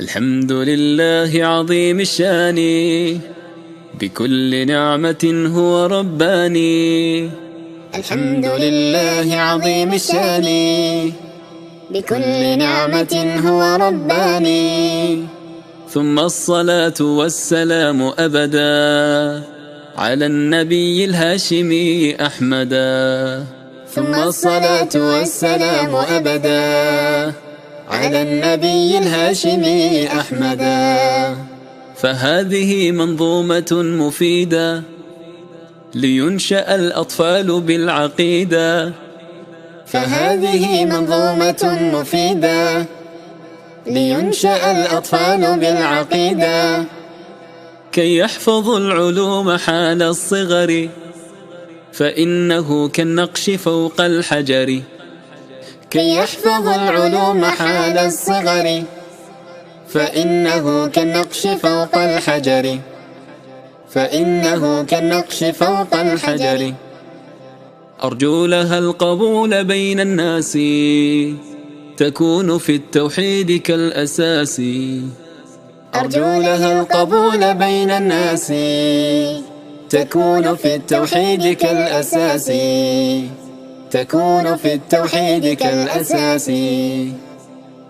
الحمد لله عظيم الشان بكل نعمة هو رباني. الحمد لله عظيم الشان بكل نعمة هو رباني. ثم الصلاة والسلام أبدا على النبي الهاشمي أحمدا. ثم الصلاة والسلام أبدا على النبي الهاشمي أحمدا. فهذه منظومة مفيدة لينشأ الأطفال بالعقيدة. فهذه منظومة مفيدة لينشأ الأطفال بالعقيدة. كي يحفظوا العلوم حال الصغر فإنه كالنقش فوق الحجر. كي يحفظوا العلوم حال الصغر فإنه كالنقش فوق الحجر. فإنه كالنقش فوق الحجر. أرجو لها القبول بين الناس تكون في التوحيد كالأساس. أرجو لها القبول بين الناس تكون في التوحيد كالأساس. تكون في التوحيد كالأساس.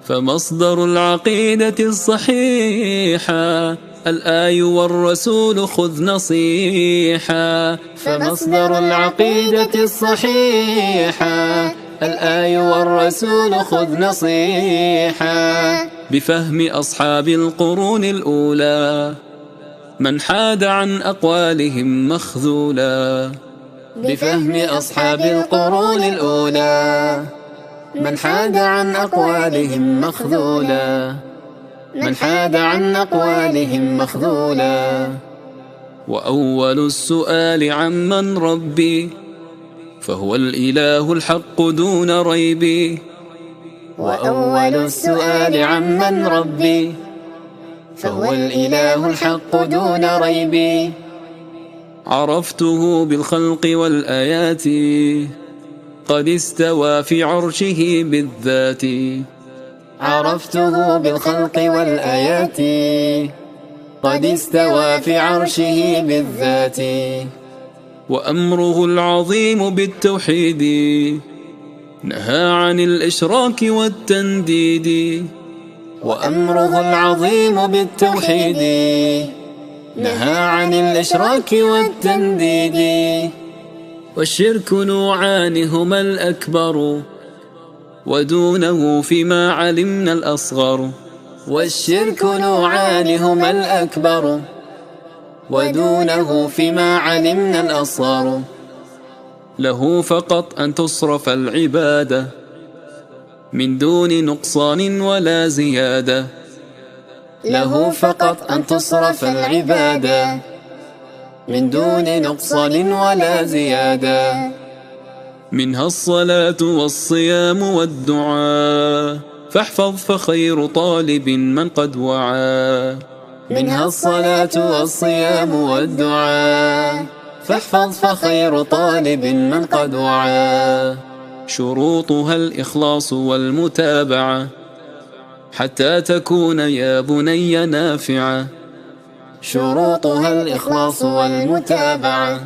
فمصدر العقيدة الصحيحة الآي والرسول خذ نصيحة. فمصدر العقيدة الصحيحة الآي والرسول خذ نصيحة. بفهم أصحاب القرون الأولى من حاد عن أقوالهم مخذولا. بفهم أصحاب القرون الأولى من حاد عن أقوالهم مخذولا. من حاد عن أقوالهم مخذولا. وأول السؤال عمن ربي فهو الإله الحق دون ريب. وأول السؤال عمن ربي فهو الإله الحق دون ريب. عرفته بالخلق والآيات قد استوى في عرشه بالذات. عرفته بالخلق والآيات قد استوى في عرشه بالذات. وأمره العظيم بالتوحيد نهى عن الإشراك والتنديد. وأمره العظيم بالتوحيد نهى عن الإشراك والتنديد. والشرك نوعان هما الأكبر ودونه فيما علمنا الأصغر. والشرك نوعان هما الأكبر ودونه فيما علمنا الأصغر. له فقط أن تصرف العبادة من دون نقصان ولا زيادة. له فقط أن تصرف العبادة من دون نقصان ولا زيادة. منها الصلاة والصيام والدعاء فاحفظ فخير طالب من قد وعى. منها الصلاة والصيام والدعاء فاحفظ فخير طالب من قد وعى. شروطها الإخلاص والمتابعة حتى تكون يا بني نافعة. شروطها الإخلاص والمتابعة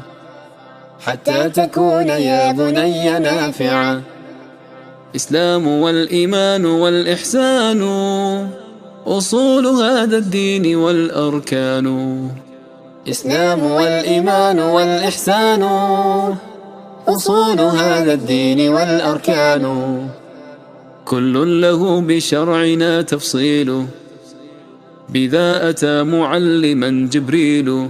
حتى تكون يا بني نافعة. إسلام والإيمان والإحسان أصول هذا الدين والأركان. إسلام والإيمان والإحسان أصول هذا الدين والأركان. كل له بشرعنا تفصيل بذا أتى معلما جبريل.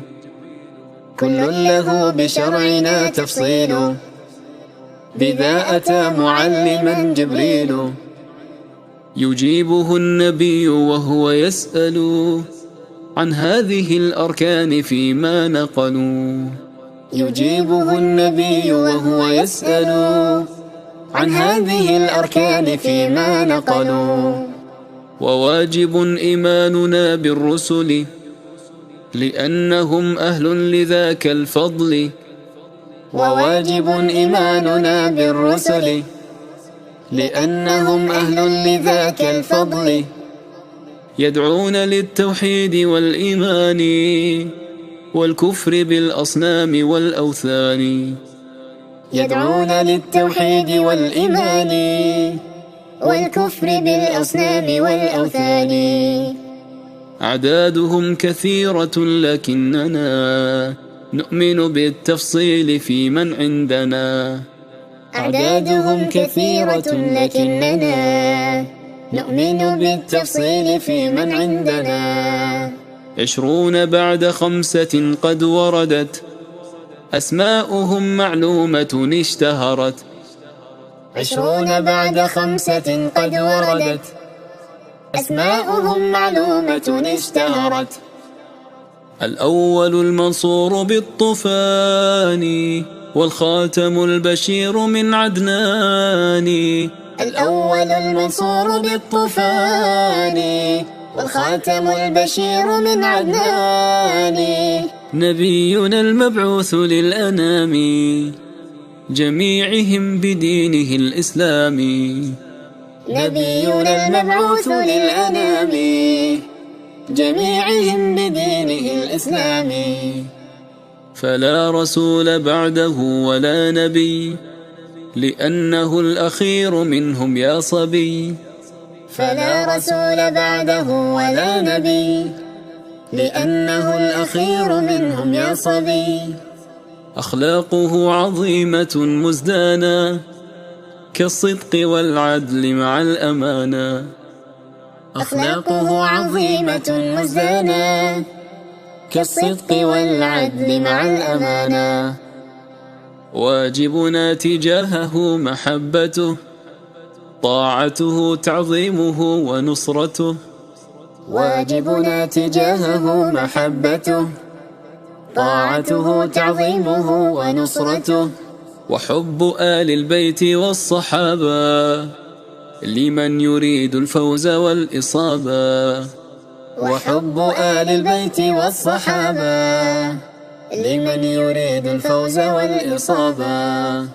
كل له بشرعنا تفصيل بذا أتى معلما جبريل. يجيبه النبي وهو يسأل عن هذه الأركان فيما نقلوا. يجيبه النبي وهو يسأل عن هذه الأركان فيما نقلوا. وواجب إيماننا بالرسل لأنهم أهل لذاك الفضل. وواجب إيماننا بالرسل لأنهم أهل لذاك الفضل. يدعون للتوحيد والإيمان والكفر بالأصنام والأوثان. يدعون للتوحيد والإيمان والكفر بالأصنام والأوثان. أعدادهم كثيرة لكننا نؤمن بالتفصيل في من عندنا. أعدادهم كثيرة لكننا نؤمن بالتفصيل في من عندنا. 20 بعد 5 قد وردت أسماؤهم معلومة اشتهرت. 20 بعد 5 قد وردت أسماؤهم معلومة اشتهرت. الأول المنصور بالطوفان والخاتم البشير من عدنان. الأول المنصور بالطوفان والخاتم البشير من عدنان. نبينا المبعوث للأنام جميعهم بدينه الإسلام. نبينا المبعوث للأنام جميعهم بدينه الإسلام. فلا رسول بعده ولا نبي لأنه الأخير منهم يا صبي. فلا رسول بعده ولا نبي لأنه الأخير منهم يا صبي. أخلاقه عظيمة مزدانة كالصدق والعدل مع الأمانة. أخلاقه عظيمة مزدانة كالصدق والعدل مع الأمانة. واجبنا تجاهه محبته طاعته تعظيمه ونصرته. واجبنا تجاهه محبته طاعته تعظيمه ونصرته. وحب آل البيت والصحابة لمن يريد الفوز والإصابة. وحب آل البيت والصحابة لمن يريد الفوز والإصابة.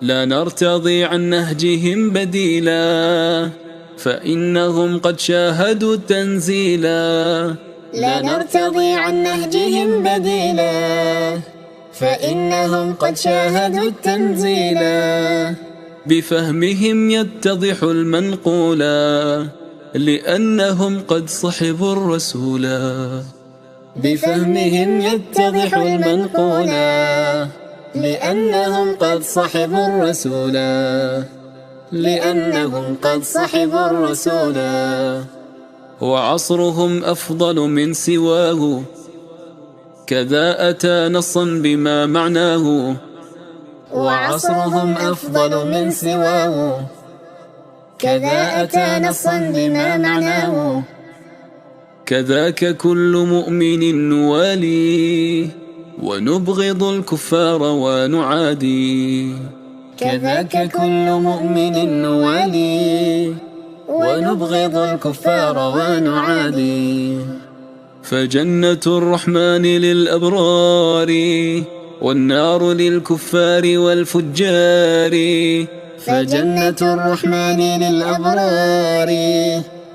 لا نرتضي عن نهجهم بديلا فإنهم قد شاهدوا التنزيلا. لا نرتضي عن نهجهم بديلا فإنهم قد شاهدوا التنزيلا. بفهمهم يتضح المنقولا لأنهم قد صحبوا الرسولا. بفهمهم يتضح المنقولا لأنهم قد صحبوا الرسولا. لأنهم قد صحبوا الرسولا. وعصرهم أفضل من سواه كذا أتى نصا بما معناه. وعصرهم أفضل من سواه كذا أتى نصا بما معناه. كذاك كل مؤمن نوالي ونبغض الكفار ونعادي. كذاك كل مؤمن نوالي ونبغض الكفار ونعادي. فجنة الرحمن للأبرار والنار للكفار والفجار. فجنة الرحمن للأبرار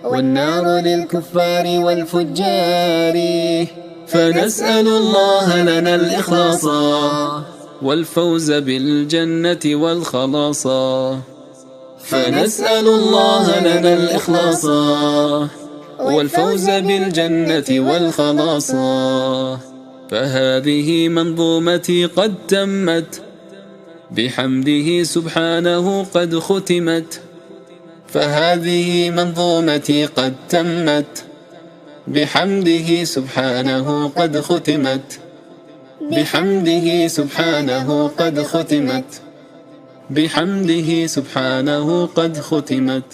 والنار للكفار والفجار. فنسأل الله لنا الإخلاص والفوز بالجنة والخلاص. فنسأل الله لنا الإخلاص والفوز بالجنة والخلاص. فهذه منظومتي قد تمت بحمده سبحانه قد ختمت. فهذه منظومتي قد تمت بحمده سبحانه قد ختمت. بحمده سبحانه قد ختمت. بحمده سبحانه قد ختمت.